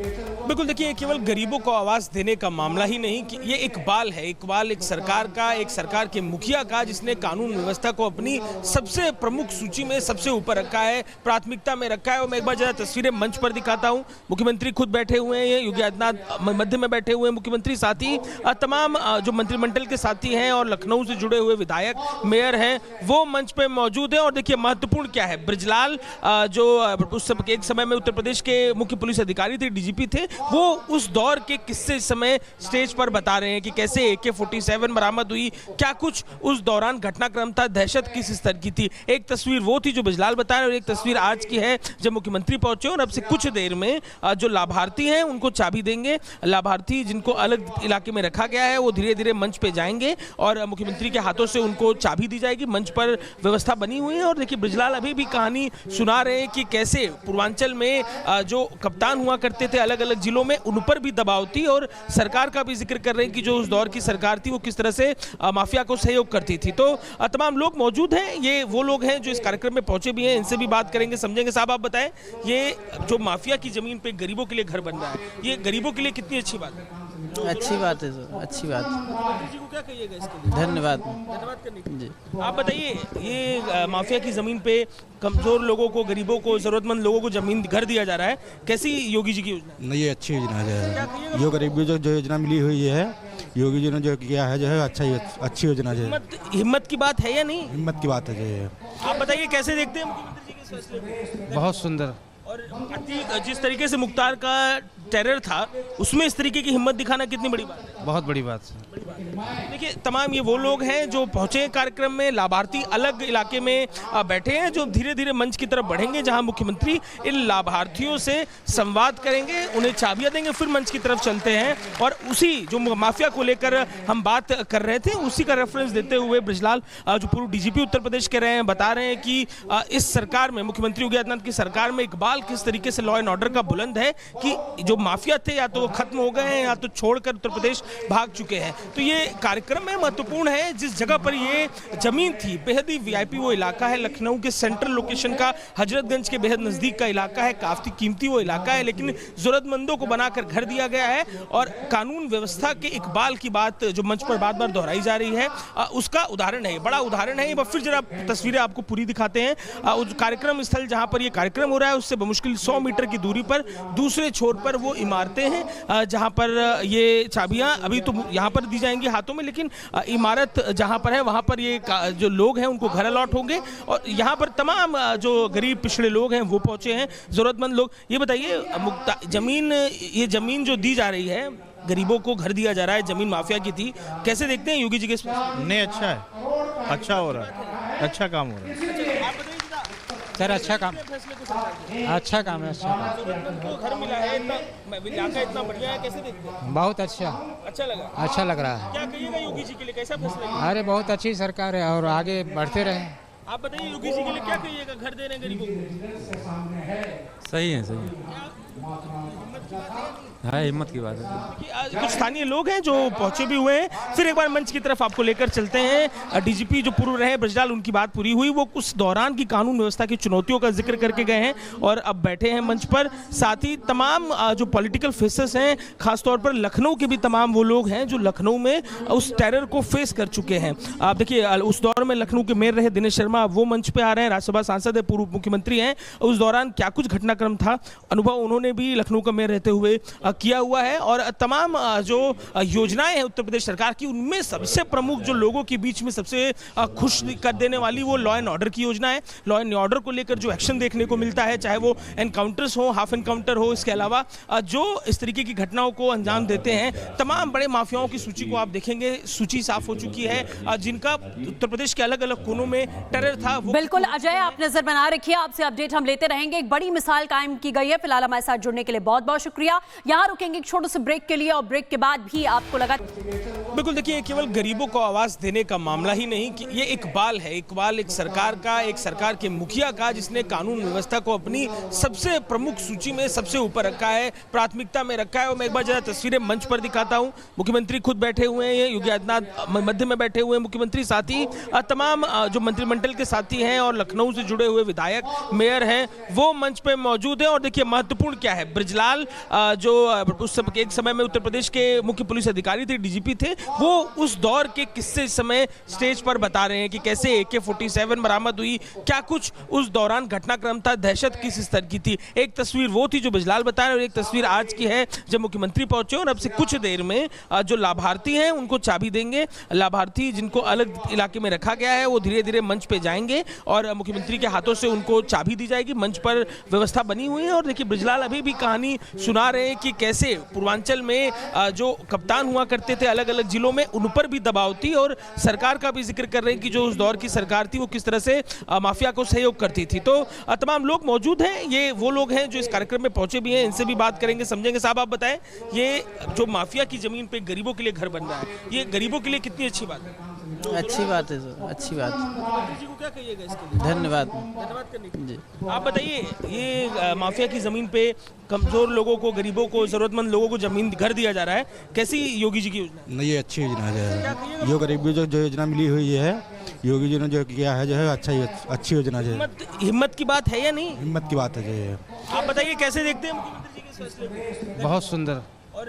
बिल्कुल, देखिए केवल गरीबों को आवाज़ देने का मामला ही नहीं कि ये इकबाल है, इकबाल एक सरकार का, एक सरकार के मुखिया का, जिसने कानून व्यवस्था को अपनी सबसे प्रमुख सूची में सबसे ऊपर रखा है, प्राथमिकता में रखा है। और मैं एक बार जरा तस्वीरें मंच पर दिखाता हूँ। मुख्यमंत्री खुद बैठे हुए हैं, योगी आदित्यनाथ मध्य में बैठे हुए हैं मुख्यमंत्री, साथ ही तमाम जो मंत्रिमंडल के साथी हैं और लखनऊ से जुड़े हुए विधायक, मेयर हैं, वो मंच पे मौजूद हैं। और देखिए महत्वपूर्ण क्या है, ब्रजलाल जो उस एक समय में उत्तर प्रदेश के मुख्य पुलिस अधिकारी थे, डीजीपी थे, वो उस दौर के किस्से इस समय स्टेज पर बता रहे हैं कि कैसे AK-47 बरामद हुई, क्या कुछ उस दौरान घटनाक्रम था, दहशत किस स्तर की थी। एक तस्वीर वो थी जो ब्रजलाल बता रहे हैं और एक तस्वीर आज की है जब मुख्यमंत्री पहुंचे और अब से कुछ देर में जो लाभार्थी हैं उनको चाबी देंगे। लाभार्थी जिनको अलग इलाके में रखा गया है वो धीरे धीरे मंच पे जाएंगे और मुख्यमंत्री के हाथों से उनको चाबी दी जाएगी। मंच पर व्यवस्था बनी हुई है और देखिए ब्रजलाल अभी भी कहानी सुना रहे हैं कि कैसे पूर्वांचल में जो कप्तान हुआ करते थे अलग अलग जिलों में, उन पर भी दबाव थी और सरकार का भी जिक्र कर रहे हैं कि जो उस दौर की सरकार थी वो किस तरह से माफिया को सहयोग करती थी। तो तमाम लोग मौजूद हैं, ये वो लोग हैं जो इस कार्यक्रम में पहुंचे भी हैं, इनसे भी बात करेंगे, समझेंगे। साहब आप बताएं, ये जो माफिया की जमीन पे गरीबों के लिए घर बन रहा है, ये गरीबों के लिए कितनी अच्छी बात है? अच्छी बात है सर, अच्छी बात। जी को क्या कहिएगा इसके लिए? धन्यवाद करने के लिए। जी। आप बताइए, ये माफिया की जमीन पे कमजोर लोगों को, गरीबों को, जरूरतमंद लोगों को जमीन घर दिया जा रहा है, कैसी योगी जी की योजना? नहीं, ये अच्छी योजना है। जो गरीबी जो योजना मिली हुई है, योगी जी ने जो किया है जो है अच्छी योजना है। हिम्मत की बात है या नहीं? हिम्मत की बात है जो है। आप बताइए कैसे देखते हैं मुख्यमंत्री जी के इस फैसले को? बहुत सुंदर। और जिस तरीके से मुख्तार का टेरर था उसमें इस तरीके की हिम्मत दिखाना कितनी बड़ी बात है? बहुत बड़ी बात है। देखिए तमाम ये वो लोग हैं जो पहुंचे कार्यक्रम में, लाभार्थी अलग इलाके में बैठे हैं जो धीरे धीरे मंच की तरफ बढ़ेंगे जहां मुख्यमंत्री इन लाभार्थियों से संवाद करेंगे, उन्हें चाबियां देंगे, फिर मंच की तरफ चलते हैं। और उसी जो माफिया को लेकर हम बात कर रहे थे उसी का रेफरेंस देते हुए ब्रजलाल जो पूर्व डीजीपी उत्तर प्रदेश के रहे हैं, बता रहे हैं कि इस सरकार में, मुख्यमंत्री योगी आदित्यनाथ की सरकार में इकबाल किस तरीके से लॉ एंड ऑर्डर का बुलंद है कि जो माफिया थे या तो खत्म हो गए हैं या तो छोड़कर उत्तर प्रदेश भाग चुके हैं। तो ये कार्यक्रम में महत्वपूर्ण है, जिस जगह पर ये जमीन थी बेहद ही वीआईपी वो इलाका है, लखनऊ के सेंट्रल लोकेशन का, हजरतगंज के बेहद नजदीक का इलाका है, काफी कीमती वो इलाका है, लेकिन जरूरतमंदों को बनाकर घर दिया गया है। और कानून व्यवस्था के इकबाल की बात जो मंच पर बार बार दोहराई जा रही है उसका उदाहरण है, बड़ा उदाहरण है। फिर जरा तस्वीरें आपको पूरी दिखाते हैं। उस कार्यक्रम स्थल जहां पर ये कार्यक्रम हो रहा है उससे बमुश्किल 100 मीटर की दूरी पर दूसरे छोर पर वो इमारतें हैं जहां पर ये चाबियां अभी तो यहाँ पर दी जाएंगी हाथों में, लेकिन इमारत जहां पर है वहां पर ये जो लोग हैं उनको घर अलॉट होंगे और यहाँ पर तमाम जो गरीब पिछड़े लोग हैं वो पहुंचे हैं, जरूरतमंद लोग। ये बताइए ये जमीन जो दी जा रही है, गरीबों को घर दिया जा रहा है, जमीन माफिया की थी, कैसे देखते हैं योगी जी के? नहीं, अच्छा है, अच्छा हो रहा है, अच्छा काम हो रहा है सर। अच्छा काम, अच्छा काम है, अच्छा घर मिला है, इलाका इतना बढ़िया है, कैसे देखते हैं? बहुत अच्छा लगा, अच्छा लग रहा है। क्या कहिएगा योगी जी के लिए, कैसा फैसला? अरे बहुत अच्छी सरकार है और आगे बढ़ते रहे। आप बताइए योगी जी के लिए क्या कहिएगा, घर दे रहे हैं गरीबों को? सही है, सही है, हाँ हिम्मत की बात है। कुछ स्थानीय लोग हैं जो पहुंचे भी हुए हैं, फिर एक बार मंच की तरफ आपको लेकर चलते हैं। डीजीपी जो पूर्व रहे ब्रजलाल, उनकी बात पूरी हुई, वो उस दौरान की कानून व्यवस्था की चुनौतियों का जिक्र करके गए हैं और अब बैठे हैं मंच पर। साथ ही तमाम जो पॉलिटिकल फेसेस हैं, खासतौर पर लखनऊ के भी तमाम वो लोग हैं जो लखनऊ में उस टेरर को फेस कर चुके हैं। आप देखिए उस दौर में लखनऊ के मेयर रहे दिनेश शर्मा, वो मंच पे आ रहे हैं, राज्यसभा सांसद है, पूर्व मुख्यमंत्री हैं। उस दौरान क्या कुछ घटनाक्रम था, अनुभव उन्होंने भी लखनऊ का मेयर रहते हुए किया हुआ है। और तमाम जो योजनाएं हैं उत्तर प्रदेश सरकार की, उनमें सबसे प्रमुख जो लोगों के बीच में सबसे खुश कर देने वाली वो लॉ एंड ऑर्डर की योजना है। लॉ एंड ऑर्डर को लेकर जो एक्शन देखने को मिलता है, चाहे वो एनकाउंटर्स हो, हाफ एनकाउंटर हो, इसके अलावा जो इस तरीके की घटनाओं को अंजाम देते हैं, तमाम बड़े माफियाओं की सूची को आप देखेंगे, सूची साफ हो चुकी है जिनका उत्तर प्रदेश के अलग अलग कोनों में टेरर था। बिल्कुल अजय, आप नजर बना रखिए, आपसे अपडेट हम लेते रहेंगे। एक बड़ी मिसाल कायम की गई है। फिलहाल हमारे साथ जुड़ने के लिए बहुत बहुत शुक्रिया। यहाँ रुकेंगे एक छोटे से ब्रेक के लिए और ब्रेक के बाद भी आपको लगा। बिल्कुल, देखिए केवल गरीबों को आवाज देने का मामला ही नहीं कि ये इकबाल है, इकबाल एक सरकार का, एक सरकार के मुखिया का, जिसने कानून व्यवस्था को अपनी सबसे प्रमुख सूची में सबसे ऊपर रखा है, प्राथमिकता में रखा है। और मैं एक बार जरा तस्वीरें मंच पर दिखाता हूँ। मुख्यमंत्री खुद बैठे हुए हैं, योगी आदित्यनाथ मध्य में बैठे हुए हैं मुख्यमंत्री, साथ ही तमाम जो मंत्रिमंडल के साथी हैं और लखनऊ से जुड़े हुए विधायक, मेयर हैं, वो मंच पे मौजूद हैं। और देखिए महत्वपूर्ण क्या है, ब्रजलाल जो एक समय में उत्तर प्रदेश के मुख्य पुलिस अधिकारी थे, डीजीपी थे, वो उस दौर के किस्से इस समय स्टेज पर बता रहे हैं कि कैसे AK-47 बरामद हुई, क्या कुछ उस दौरान घटनाक्रम था, दहशत किस स्तर की थी। एक तस्वीर वो थी जो बिजलाल बता रहे हैं और एक तस्वीर आज की है जब मुख्यमंत्री पहुंचे और अब से कुछ देर में जो लाभार्थी हैं उनको चाबी देंगे। लाभार्थी जिनको अलग इलाके में रखा गया है वो धीरे धीरे मंच पे जाएंगे और मुख्यमंत्री के हाथों से उनको चाबी दी जाएगी। मंच पर व्यवस्था बनी हुई है और देखिए बिजलाल अभी भी कहानी सुना रहे हैं कि कैसे पूर्वांचल में जो कप्तान हुआ करते थे अलग अलग जिलों में, उन पर भी दबाव थी और सरकार का भी जिक्र कर रहे हैं कि जो उस दौर की सरकार थी वो किस तरह से माफिया को सहयोग करती थी। तो तमाम लोग मौजूद हैं, ये वो लोग हैं जो इस कार्यक्रम में पहुंचे भी हैं, इनसे भी बात करेंगे, समझेंगे। साहब आप बताएं, ये जो माफिया की जमीन पे गरीबों के लिए घर बन रहा है, ये गरीबों के लिए कितनी अच्छी बात है? अच्छी बात है सर, अच्छी बात। मुख्यमंत्री जी को क्या कहिएगा इसके लिए? धन्यवाद। धन्यवाद करने के लिए। जी। आप बताइए, ये माफिया की जमीन पे कमजोर लोगों को, गरीबों को, जरूरतमंद लोगों को जमीन घर दिया जा रहा है, कैसी योगी जी की योजना है? नहीं, ये अच्छी योजना है। यो गरीबी जो योजना मिली हुई है, योगी जी ने जो किया है जो है अच्छी योजना है। हिम्मत की बात है या नहीं? हिम्मत की बात है जो है। आप बताइए कैसे देखते हैं मुख्यमंत्री जी के इस फैसले को? बहुत सुंदर। और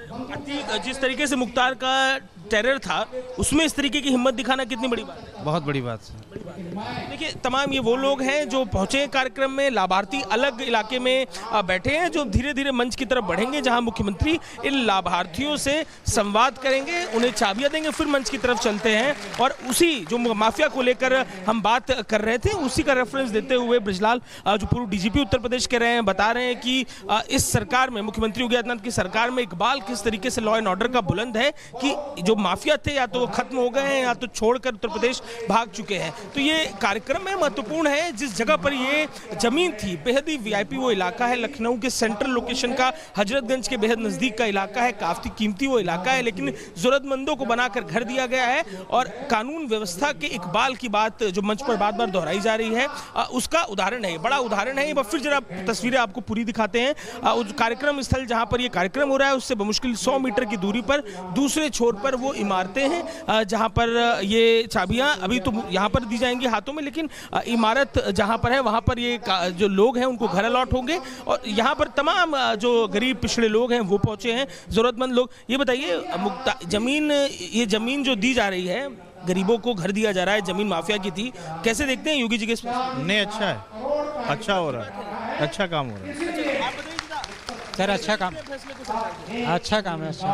जिस तरीके से मुख्तार का टेरर था उसमें इस तरीके की हिम्मत दिखाना कितनी बड़ी बात है? बहुत बड़ी बात है। देखिए तमाम ये वो लोग हैं जो पहुंचे कार्यक्रम में, लाभार्थी अलग इलाके में बैठे हैं जो धीरे धीरे मंच की तरफ बढ़ेंगे जहां मुख्यमंत्री इन लाभार्थियों से संवाद करेंगे, उन्हें चाबियां देंगे, फिर मंच की तरफ चलते हैं। और उसी जो माफिया को लेकर हम बात कर रहे थे उसी का रेफरेंस देते हुए ब्रजलाल जो पूर्व डीजीपी उत्तर प्रदेश के रहे हैं बता रहे हैं कि इस सरकार में, मुख्यमंत्री योगी आदित्यनाथ की सरकार में इकबाल किस तरीके से लॉ एंड ऑर्डर का बुलंद है कि जो माफिया थे या तो वो खत्म हो गए हैं या तो छोड़कर उत्तर प्रदेश भाग चुके हैं। तो ये कार्यक्रम में महत्वपूर्ण है, जिस जगह पर ये जमीन थी बेहद ही वीआईपी वो इलाका है, लखनऊ के सेंट्रल लोकेशन का, हजरतगंज के बेहद नजदीक का इलाका है, काफी कीमती वो इलाका है, लेकिन जरूरतमंदों को बनाकर घर दिया गया है। और कानून व्यवस्था के इकबाल की बात जो मंच पर बार बार दोहराई जा रही है उसका उदाहरण है, बड़ा उदाहरण है। फिर जरा तस्वीरें आपको पूरी दिखाते हैं। उस कार्यक्रम स्थल जहां पर ये कार्यक्रम हो रहा है उससे मुश्किल 100 मीटर की दूरी पर दूसरे छोर पर वो इमारतें हैं जहां पर ये चाबियां अभी तो यहां पर दी जाएंगी हाथों में, लेकिन इमारत जहां पर है वहां पर ये जो लोग हैं उनको घर अलॉट होंगे और यहां पर तमाम जो गरीब पिछड़े लोग हैं वो पहुंचे हैं, जरूरतमंद लोग। ये बताइए ये जमीन जो दी जा रही है, गरीबों को घर दिया जा रहा है, जमीन माफिया की थी, कैसे देखते हैं योगी जी के? नहीं, अच्छा है, अच्छा हो रहा है, अच्छा काम हो रहा है सर। अच्छा काम, अच्छा काम है, अच्छा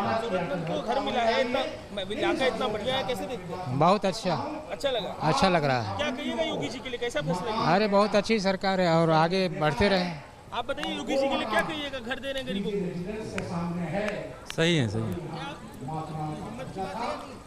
को घर मिला है, इलाका इतना बढ़िया है, कैसे देखते हैं? बहुत अच्छा लगा, अच्छा लग रहा है। क्या कहिएगा योगी जी के लिए, कैसा फैसला? अरे बहुत अच्छी सरकार है और आगे बढ़ते रहे। आप बताइए योगी जी के लिए क्या कहिएगा, घर दे रहे हैं गरीबों को? सही है, सही है।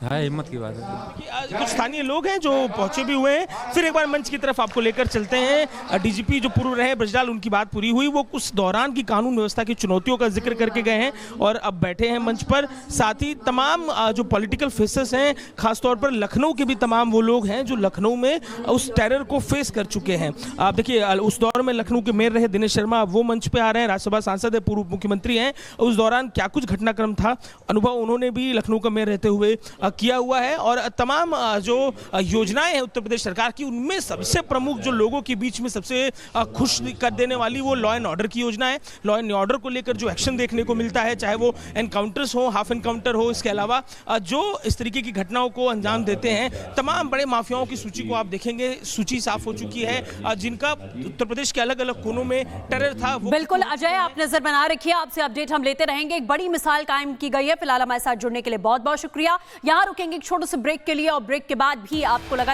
हाँ, हिम्मत की बात है। कुछ स्थानीय लोग हैं जो पहुंचे भी हुए हैं, फिर एक बार मंच की तरफ आपको लेकर चलते हैं। डीजीपी जो पूर्व रहे ब्रजलाल, उनकी बात पूरी हुई, वो उस दौरान की कानून व्यवस्था की चुनौतियों का जिक्र करके गए हैं और अब बैठे हैं मंच पर। साथ ही तमाम जो पॉलिटिकल फेसेस हैं, खासतौर पर लखनऊ के भी तमाम वो लोग हैं जो लखनऊ में उस टेरर को फेस कर चुके हैं। आप देखिए उस दौर में लखनऊ के मेयर रहे दिनेश शर्मा, वो मंच पे आ रहे हैं, राज्यसभा सांसद है, पूर्व मुख्यमंत्री हैं। उस दौरान क्या कुछ घटनाक्रम था, अनुभव उन्होंने भी लखनऊ का मेयर रहते हुए किया हुआ है। और तमाम जो योजनाएं हैं उत्तर प्रदेश सरकार की, उनमें सबसे प्रमुख जो लोगों के बीच में सबसे खुश कर देने वाली वो लॉ एंड ऑर्डर की योजना है। लॉ एंड ऑर्डर को लेकर जो एक्शन देखने को मिलता है, चाहे वो एनकाउंटर्स हो, हाफ एनकाउंटर हो, इसके अलावा जो इस तरीके की घटनाओं को अंजाम देते हैं, तमाम बड़े माफियाओं की सूची को आप देखेंगे, सूची साफ हो चुकी है जिनका उत्तर प्रदेश के अलग अलग कोनों में टेरर था। बिल्कुल अजय, आप नजर बना रखिए, आपसे अपडेट हम लेते रहेंगे। एक बड़ी मिसाल कायम की गई है। फिलहाल हमारे साथ जुड़ने के लिए बहुत बहुत शुक्रिया। यहाँ रुकेंगे एक छोटे से ब्रेक के लिए और ब्रेक के बाद भी आपको लगा